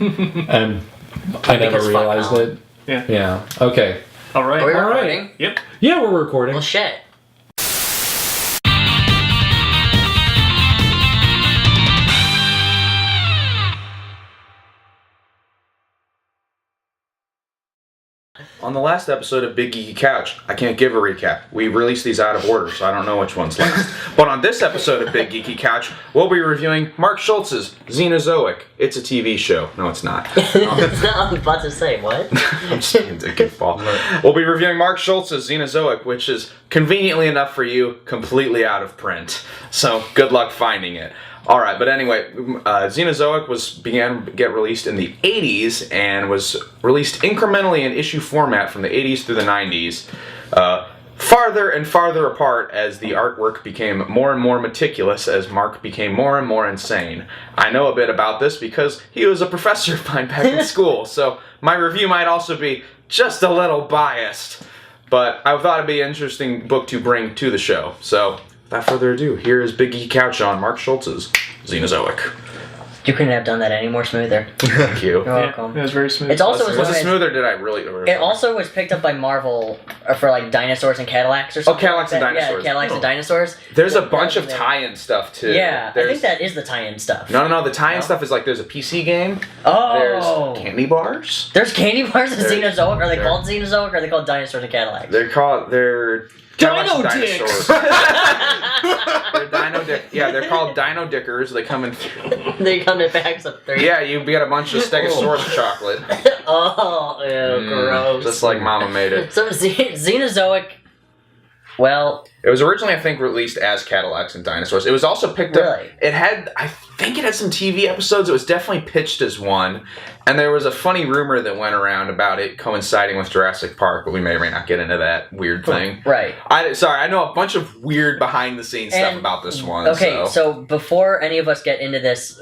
And I never realized it. Yeah. Yeah. Okay. All right. Are we All right. recording? Yep. Yeah, we're recording. Well, shit. On the last episode of Big Geeky Couch, I can't give a recap. We released these out of order, so I don't know which one's last. But on this episode of Big Geeky Couch, we'll be reviewing Mark Schultz's Xenozoic. It's a TV show. No, it's not. I was about to say, what? I'm just being a goofball. We'll be reviewing Mark Schultz's Xenozoic, which is conveniently enough for you, completely out of print. So good luck finding it. Alright, but anyway, Xenozoic began to get released in the 80s and was released incrementally in issue format from the 80s through the 90s, farther and farther apart as the artwork became more and more meticulous as Mark became more and more insane. I know a bit about this because he was a professor of mine back in school, so my review might also be just a little biased, but I thought it'd be an interesting book to bring to the show, so without further ado, here is Big Geeky Couch on Mark Schultz's Xenozoic. You couldn't have done that any more smoother. Thank you. You're welcome. It was very smooth. It's also Was it smooth or did I really... It also was picked up by Marvel for like Dinosaurs and Cadillacs or something. Cadillacs and Dinosaurs. Yeah, Cadillacs and Dinosaurs. There's a bunch of tie-in stuff too. Yeah, I think that is the tie-in stuff. No, the tie-in stuff is like there's a PC game. Oh. There's candy bars. There's candy bars in Xenozoic? Are they called Xenozoic or are they called Dinosaurs and Cadillacs? They're Dino dinosaurs. dicks! They're called Dino Dickers. They come in... They come in bags of 3. Yeah, you get a bunch of Stegosaurus chocolate. Oh, ew, gross. Just like Mama made it. So Xenozoic, well... It was originally, I think, released as Cadillacs and Dinosaurs. It was also picked up... Really? I think it had some TV episodes. It was definitely pitched as one. And there was a funny rumor that went around about it coinciding with Jurassic Park, but we may or may not get into that weird thing. Right. I know a bunch of weird behind-the-scenes stuff about this one. Okay, so so before any of us get into this,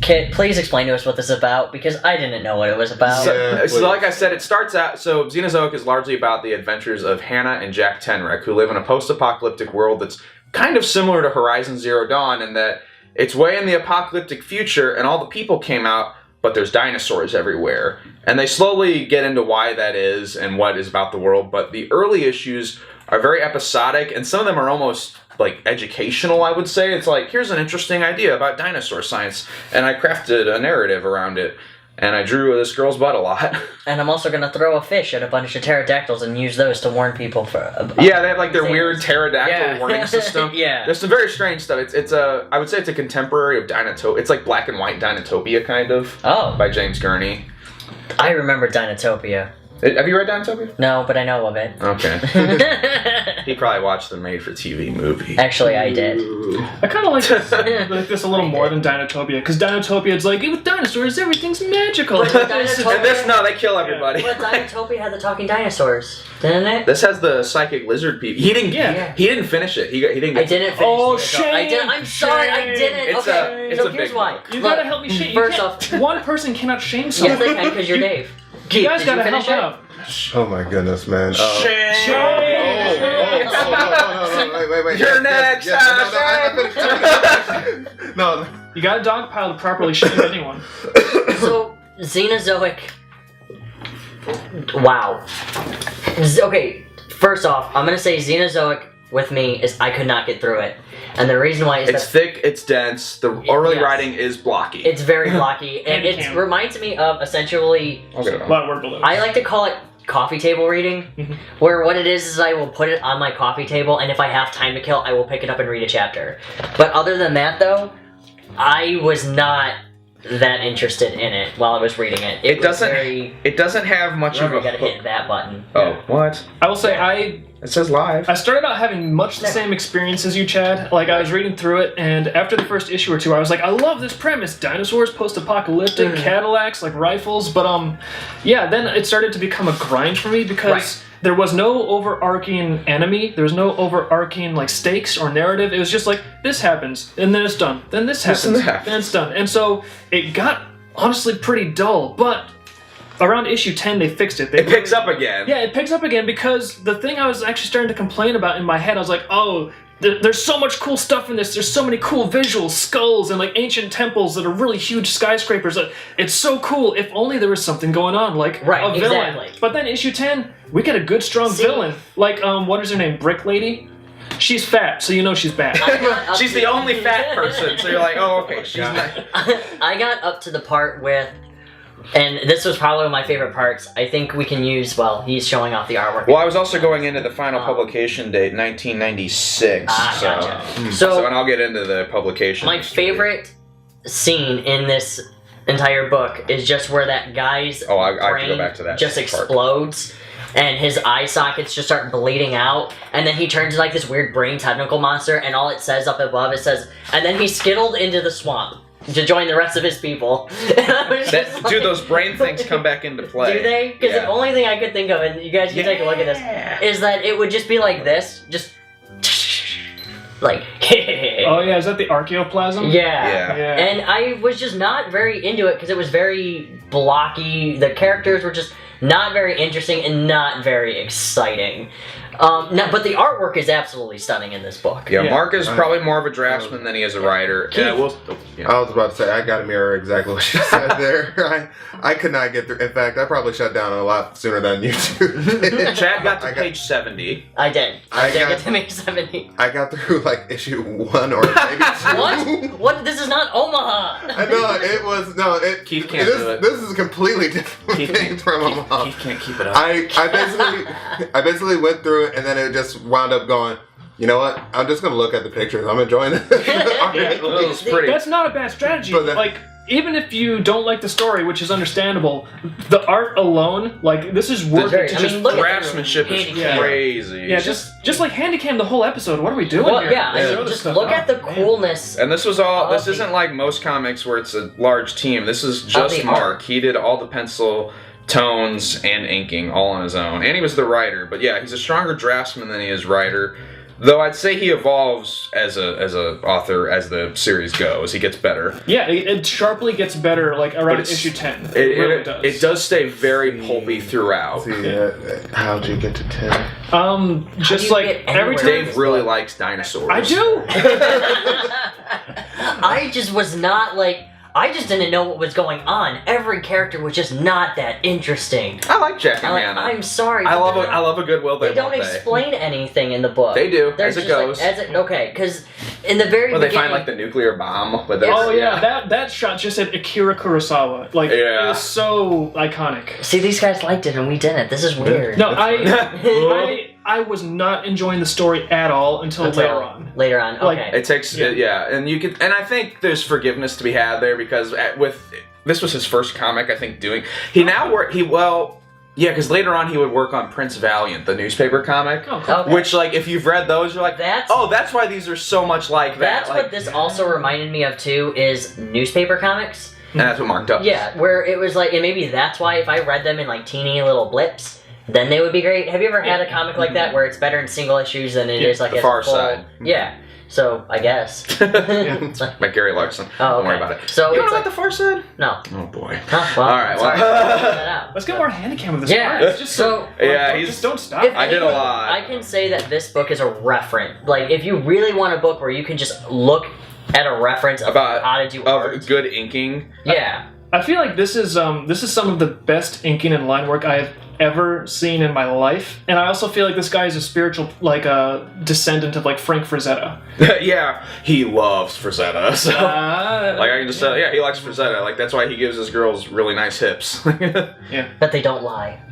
Kit, please explain to us what this is about, because I didn't know what it was about. So like I said, it starts out... So Xenozoic is largely about the adventures of Hannah and Jack Tenrek, who live in a post-apocalyptic world that's kind of similar to Horizon Zero Dawn in that it's way in the apocalyptic future and all the people came out, but there's dinosaurs everywhere. And they slowly get into why that is and what is about the world, but the early issues are very episodic, and some of them are almost like educational, I would say. It's like, here's an interesting idea about dinosaur science, and I crafted a narrative around it. And I drew this girl's butt a lot. And I'm also going to throw a fish at a bunch of pterodactyls and use those to warn people for... Yeah, they have like their weird pterodactyl warning system. Yeah. There's some very strange stuff. I would say it's a contemporary of Dinotopia. It's like black and white Dinotopia, kind of. Oh. By James Gurney. I remember Dinotopia. Have you read Dinotopia? No, but I know of it. Okay. He probably watched the made-for-TV movie. Actually, I did. I kind of like this a little more than Dinotopia, because Dinotopia is like, with dinosaurs, everything's magical. But And this, no, they kill everybody. But Dinotopia had the talking dinosaurs, didn't it? This has the psychic lizard people. He didn't finish it. He didn't get I didn't finish Oh, it. shame! I didn't. I'm sorry, I didn't. It's okay, it's so a here's big why. book. You gotta help me shame. First off, one person cannot shame yes, someone. they can, because you're Dave. You guys gotta finish help it? out. Oh my goodness, man. Shame! Wait. You're next, No. You gotta dogpile to properly shame anyone. So, Xenozoic. Wow. Okay, first off, I'm gonna say Xenozoic with me is I could not get through it. And the reason why is it's thick, it's dense, the early writing is blocky. It's very blocky, and it reminds me of essentially... Okay. A lot of word balloons. I like to call it coffee table reading, where what it is I will put it on my coffee table, and if I have time to kill, I will pick it up and read a chapter. But other than that, though, I was not that interested in it while I was reading it. It doesn't have much of a You gotta hit that button. Oh, what? I will say, It says live. I started out having much the same experience as you, Chad. Like, I was reading through it, and after the first issue or two, I was like, I love this premise. Dinosaurs, post-apocalyptic, Cadillacs, like rifles. But, yeah, then it started to become a grind for me because there was no overarching enemy. There was no overarching, like, stakes or narrative. It was just like, this happens, and then it's done. Then this happens, then it's done. And so it got, honestly, pretty dull, but... Around issue 10, they fixed it. It picks up again. Yeah, it picks up again because the thing I was actually starting to complain about in my head, I was like, oh, there's so much cool stuff in this. There's so many cool visuals, skulls, and like ancient temples that are really huge skyscrapers. It's so cool. If only there was something going on, like a villain. Exactly. But then issue 10, we get a good, strong villain. Like, what is her name? Brick Lady? She's fat, so you know she's bad. She's the only fat person, so you're like, oh, okay, she's not. I got up to the part with, and this was probably one of my favorite parts. I think we can use, well, he's showing off the artwork. Well, I was also going into the final publication date, 1996. Gotcha. So, and I'll get into the publication. My favorite scene in this entire book is just where that guy's I have to brain go back to that just part. explodes. And his eye sockets just start bleeding out, and then he turns into like this weird brain tentacle monster, and all it says up above, it says, and then he skittled into the swamp to join the rest of his people. Dude, those brain things come back into play. Do they? Because the only thing I could think of, and you guys can take a look at this, is that it would just be like this, just like. Oh yeah, is that the archaeoplasm? Yeah. And I was just not very into it because it was very blocky. The characters were just not very interesting and not very exciting. But the artwork is absolutely stunning in this book. Yeah, Mark is probably more of a draftsman than he is a writer. I was about to say, I gotta mirror exactly what you said there. I could not get through. In fact, I probably shut down a lot sooner than you two did. Chad got to page 70. I did. I did got- get to make 70. I got through like issue 1 or maybe 2. What? This is not Omaha! I know, it was, no, it. Keith can't do it. This is a completely different Keith thing from Omaha. Keith can't keep it up. I basically went through it and then it just wound up going, you know what? I'm just gonna look at the pictures. I'm enjoying it. It's pretty. That's not a bad strategy. But then- Like, even if you don't like the story, which is understandable, the art alone, like, this is worth it to just... look at Craftsmanship is Handycam. crazy. Yeah, just like Handicam the whole episode. What are we doing Well, here? yeah, I Show mean, this just stuff look off, at the man. coolness. And this was all. This Oh, isn't like most comics where it's a large team. This is just the Mark. art. He did all the pencil, tones, and inking all on his own, and he was the writer. But yeah, he's a stronger draftsman than he is writer. Though I'd say he evolves as a author as the series goes. He gets better. Yeah, it sharply gets better, like, around it's- issue 10. It really does. It does stay very pulpy throughout. How'd you get to 10? Just you like, get every anywhere? time... Dave really likes dinosaurs. I do! I just was not like. I just didn't know what was going on. Every character was just not that interesting. I like Jack and Hannah. I'm sorry. I but love a good will. They don't explain anything in the book. They do, They're as it just like- goes. okay, because in the very Well, they beginning, find like the nuclear bomb. But Oh yeah, that shot just said Akira Kurosawa. Like, it was so iconic. see, these guys liked it and we didn't. This is weird. No, I was not enjoying the story at all until later on. Later on, Like, okay. It takes and you can, and I think there's forgiveness to be had there because this was his first comic, I think, doing. He now work because later on he would work on Prince Valiant, the newspaper comic. Oh, cool. Okay. Which, like, if you've read those, you're like, That's- that's why these are so much like that. That's like, what this also reminded me of too, is newspaper comics. and that's what Mark does. Yeah, where it was like, and maybe that's why if I read them in like teeny little blips, then they would be great. Have you ever had a comic like that where it's better in single issues than it is like The as Far a full? Side. Yeah. So I guess. By Gary Larson. Oh, Don't worry okay. about it. So You it's know like, about the Far Side? no. Oh boy. Huh, well, All right, sorry. well- Check that out. Let's get more Handicam with this. Yeah, part. It's just so- Yeah, just don't stop. If I did a anything, lot. I can say that this book is a reference. Like, if you really want a book where you can just look at a reference of About how to do art. of good inking. Yeah. I feel like this is some of the best inking and line work I have ever seen in my life, and I also feel like this guy is a spiritual, like, a descendant of like Frank Frazetta. Yeah, he loves Frazetta. So. Like I can just say, he likes Frazetta. Like that's why he gives his girls really nice hips. But they don't lie.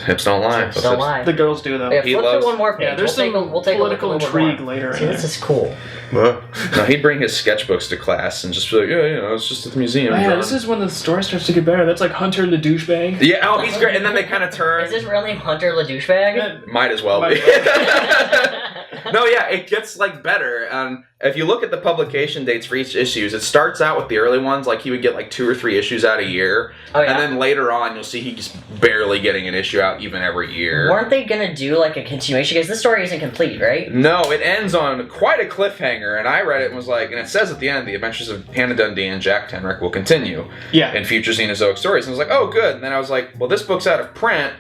Hips don't lie. Hips don't lie. The girls do though. Yeah, He flip loves- to one more page. Yeah, there's we'll some take political a look a little intrigue more. later. See, in this there. is cool. Well, No, he'd bring his sketchbooks to class and just be like, it's just at the museum. Oh, yeah, drawing." this is when the story starts to get better. That's like Hunter the douchebag. Yeah, oh, he's great. And then they kind of turn. Is his real name Hunter LaDouchebag? Might as well be. No, yeah, it gets like better. If you look at the publication dates for each issues, it starts out with the early ones, like he would get like 2 or 3 issues out a year, Oh, yeah. and then later on you'll see he's barely getting an issue out even every year. Weren't they gonna do like a continuation? Because this story isn't complete, right? No, it ends on quite a cliffhanger, and I read it and was like, and it says at the end, the adventures of Hannah Dundee and Jack Tenrick will continue Yeah. in future Xenozoic stories. And I was like, oh, good. And then I was like, well, this book's out of print.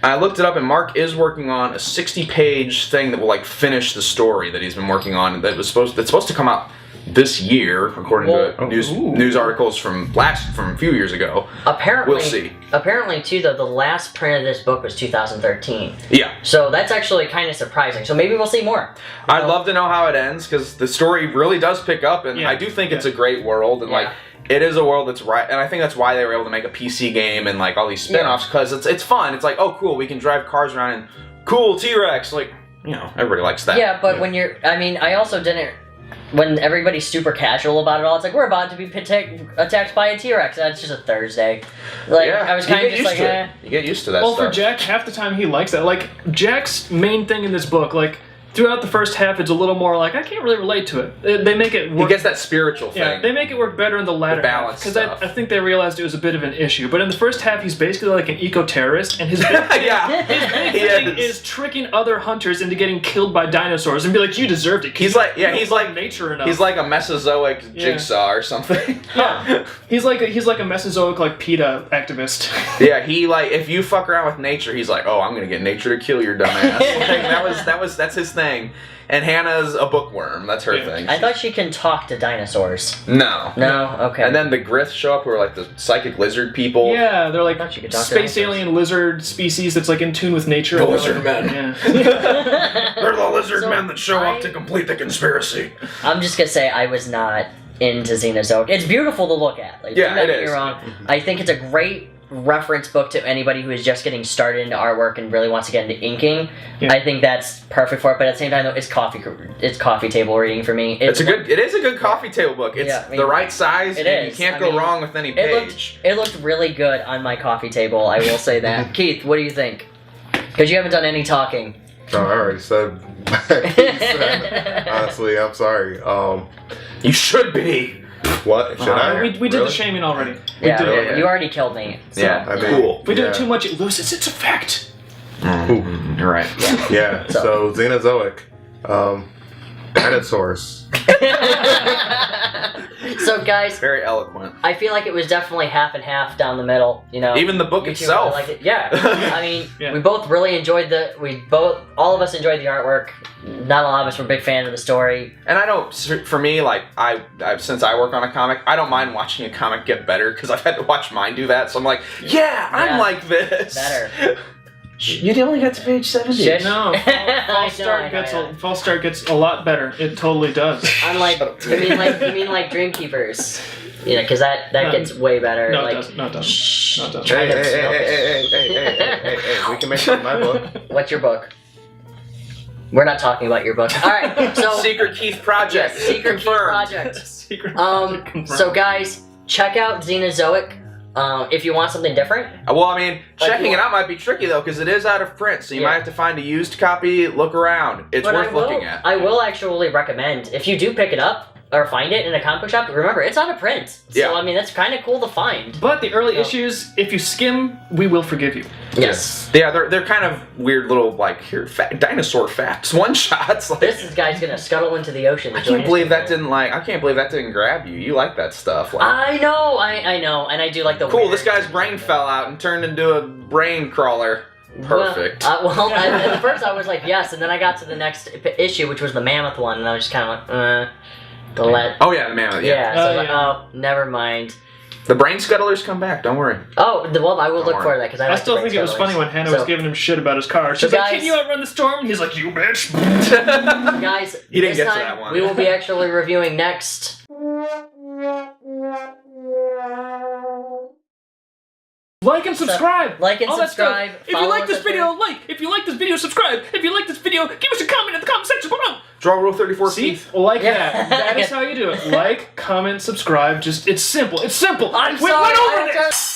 I looked it up, and Mark is working on a 60-page thing that will like finish the story that he's been working on. That's supposed to come out this year, according to news articles from a few years ago. Apparently, we'll see. Apparently, too, though, the last print of this book was 2013. Yeah. So that's actually kind of surprising. So maybe we'll see more. I'd love to know how it ends, because the story really does pick up, and Yeah. I do think it's a great world, and like it is a world that's right, and I think that's why they were able to make a PC game and like all these spin-offs, because it's fun. It's like, oh cool, we can drive cars around and cool T-Rex, like, you know, everybody likes that. Yeah, but when you're, I mean, I also didn't. When everybody's super casual about it all, it's like we're about to be attacked by a T-Rex. That's just a Thursday. Like I was kind of just like, eh. You get used to that. Well, stuff. for Jack, half the time he likes that. Like Jack's main thing in this book, like throughout the first half, it's a little more like I can't really relate to it. They make it work. He gets that spiritual thing. Yeah, they make it work better in the latter balance because stuff. I think they realized it was a bit of an issue. But in the first half, he's basically like an eco-terrorist, and his big thing is tricking other hunters into getting killed by dinosaurs and be like, "You deserved it." He's like, he's like nature enough. He's like a Mesozoic jigsaw or something. Yeah, he's like a Mesozoic like PETA activist. Yeah, he like if you fuck around with nature, he's like, oh, I'm gonna get nature to kill your dumbass. Like, that's his thing. And Hannah's a bookworm. That's her thing. I thought she can talk to dinosaurs. No. Okay. And then the Griths show up, who are like the psychic lizard people. Yeah, they're like thought you could talk to space dinosaurs. alien lizard species that's like in tune with nature. The And lizard like, men. Yeah. They're the lizard So men that show up to complete the conspiracy. I'm just gonna say I was not into Xenozoic. It's beautiful to look at. Like, Yeah, don't get it me is. wrong. I think it's a great reference book to anybody who is just getting started into artwork and really wants to get into inking. Yeah. I think that's perfect for it. But at the same time, though, it's coffee table reading for me. It is a good coffee table book. It's Yeah, I mean, the right size, it and is. you can't I go mean, wrong with any It page. looked really good on my coffee table. I will say that. Keith, what do you think? Because you haven't done any talking. No, I already said. Honestly, I'm sorry. You should be. What should I? We did Really? the shaming already. Yeah, you already killed me. So. Yeah, I mean, cool. If we do yeah. it too much, it loses its effect. You're right. Yeah. So Xenozoic, dinosaurs. So guys, Very eloquent. I feel like it was definitely half and half down the middle. You know, Even the book You two itself. really liked it. Yeah, I mean, Yeah. we both really enjoyed all of us enjoyed the artwork. Not a lot of us were big fans of the story. And I don't, for me, like, since I work on a comic, I don't mind watching a comic get better, because I've had to watch mine do that, so I'm like, yeah, I'm Yeah. like this. Better. You only got to page 70. Shit. No, I False Start gets a lot better. It totally does. I'm like, you mean like Dreamkeepers? Yeah, because that No. gets way better. No, like, it doesn't. No, it doesn't. Shh. No, it doesn't. Try to Hey, smell it. hey, we can make it my book. What's your book? We're not talking about your book. All right, so Secret Keith Project. Yes, Secret Keith Confirmed. Project. Secret project confirmed. So guys, check out Xenozoic if you want something different. Well, I mean, Like checking you it out might be tricky, though, because it is out of print, so you Yeah. might have to find a used copy, look around. It's But worth looking at. I will actually recommend, if you do pick it up or find it in a comic book shop, remember, it's out of print. So, Yeah. I mean, that's kind of cool to find. But the early Oh. issues, if you skim, we will forgive you. Yes. Yeah, they're kind of weird little, like, dinosaur facts, one-shots. Like, This guy's gonna scuttle into the ocean. I can't believe that didn't grab you. You like that stuff. Like, I know, and I do like the cool, weird- this guy's brain fell out and turned into a brain crawler. Perfect. At first I was like, yes, and then I got to the next issue, which was the mammoth one, and I was just kind of like, Oh, yeah, the mammoth, yeah. so I was Oh, like, yeah. oh, never mind. The brain scuttlers come back, don't worry. Oh, well, I will Don't look worry. for that, because I I like still the think it was Brain funny when Hannah Scuttlers. was giving him shit about his car. She's So like, guys- "Can you outrun the storm?" And he's like, "You bitch." So, guys, He didn't this get to time that one. we will be actually reviewing next. Like and subscribe. Like and All that stuff. subscribe. If you Follow like us this on video, Twitter. like. If you like this video, subscribe. If you like this video, give us a comment in the comment section below. Draw Rule 34, See? Keith. Like Yeah. that. That is how you do it. Like, comment, subscribe. Just, it's simple. It's simple. I'm we sorry. went I over don't this.